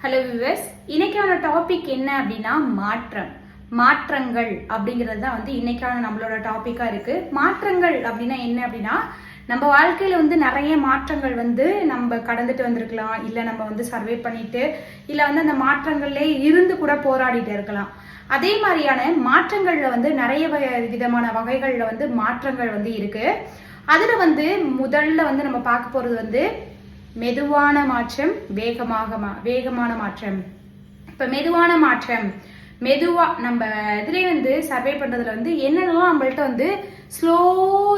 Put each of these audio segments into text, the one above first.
Hello viewers, இன்னைக்கான topic என்ன அப்படின்னா மாற்றங்கள் அப்படிங்கிறது தான் இன்னைக்கான நம்மளோட டாபிக்கா இருக்கு. மாற்றங்கள் அப்படின்னா என்ன அப்படின்னா, நம்ம வாழ்க்கையில நிறைய மாற்றங்கள் நம்ம கடந்துட்டு வந்திருக்கலாம், இல்ல நம்ம சர்வே பண்ணிட்டு, இல்ல அந்த மாற்றங்கள்ல இருந்து கூட போராடிட்டு இருக்கலாம். அதே மாதிரியான மாற்றங்கள்ல நிறைய விதமான வகைகள்ல மாற்றங்கள் இருக்கு. அதுல முதல்ல நம்ம பார்க்க போறது மெதுவான மாற்றம், வேகமான மாற்றம். இப்ப மெதுவான மாற்றம், மெதுவா நம்ம இதுலயே சர்வே பண்றதுல என்னென்னலாம் நம்மள்ட்ட ஸ்லோ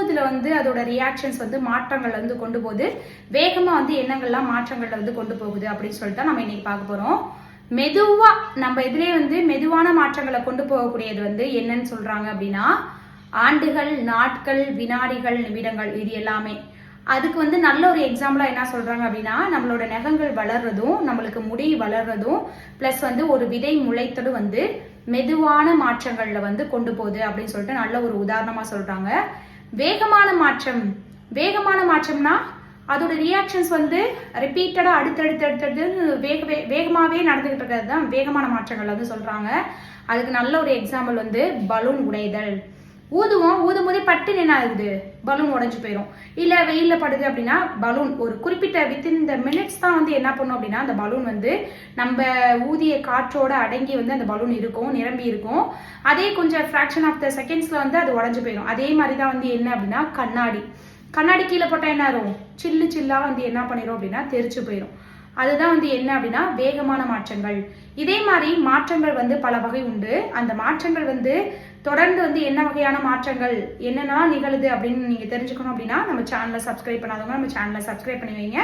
இதுல அதோட ரியாக்ஷன்ஸ் மாற்றங்கள் கொண்டு போகுது, வேகமா எண்ணங்கள்லாம் மாற்றங்கள்ல கொண்டு போகுது அப்படின்னு சொல்லிட்டு நம்ம இன்னைக்கு பார்க்க போறோம். மெதுவா நம்ம இதுலயே மெதுவான மாற்றங்களை கொண்டு போகக்கூடியது என்னன்னு சொல்றாங்க அப்படின்னா, ஆண்டுகள், நாட்கள், வினாடிகள், நிமிடங்கள், இது எல்லாமே. அதுக்கு நல்ல ஒரு எக்ஸாம்பிளா என்ன சொல்றாங்க அப்படின்னா, நம்மளோட நகங்கள் வளர்றதும், நம்மளுக்கு முடி வளர்றதும், பிளஸ் ஒரு விதை முளைத்ததும் மெதுவான மாற்றங்கள்ல கொண்டு போகுது அப்படின்னு சொல்லிட்டு நல்ல ஒரு உதாரணமா சொல்றாங்க. வேகமான மாற்றம்னா அதோட ரியாக்ஷன்ஸ் ரிப்பீட்டடா அடுத்தடுத்து வேகமாவே நடந்துகிட்டு இருக்கிறது தான் வேகமான மாற்றங்கள் சொல்றாங்க. அதுக்கு நல்ல ஒரு எக்ஸாம்பிள் பலூன் உடைதல். ஊதும் போதே பட்டுன்னு என்ன ஆகுது, பலூன் உடைஞ்சு போயிடும். இல்ல வெயில்ல படுது அப்படின்னா பலூன் ஒரு குறிப்பிட்ட வித்தின் இந்த மினிட்ஸ் தான் என்ன பண்ணும் அப்படின்னா, அந்த பலூன் நம்ம ஊதிய காற்றோட அடங்கி அந்த பலூன் இருக்கும், நிரம்பி இருக்கும். அதே கொஞ்சம் ஃபிராக்ஷன் ஆஃப் த செகண்ட்ஸ்ல அது உடஞ்சு போயிடும். அதே மாதிரிதான் என்ன அப்படின்னா, கண்ணாடி கீழே போட்டா என்ன ஆகும், சில்லா என்ன பண்ணிடும் அப்படின்னா தெரிச்சு போயிடும். அதுதான் என்ன அப்படின்னா வேகமான மாற்றங்கள். இதே மாதிரி மாற்றங்கள் பல வகை உண்டு. அந்த மாற்றங்கள் தொடர்ந்து என்ன வகையான மாற்றங்கள் என்னென்ன நிகழுது அப்படின்னு நீங்க தெரிஞ்சுக்கணும் அப்படின்னா, நம்ம சேனலை சப்ஸ்கிரைப் பண்ணாதவங்க நம்ம சேனலை சப்ஸ்கிரைப் பண்ணி வைங்க.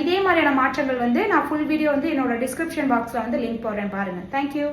இதே மாதிரியான மாற்றங்கள் நான் ஃபுல் வீடியோ என்னோட டிஸ்கிரிப்ஷன் பாக்ஸ்ல லிங்க் போடுறேன், பாருங்க. தேங்க்யூ.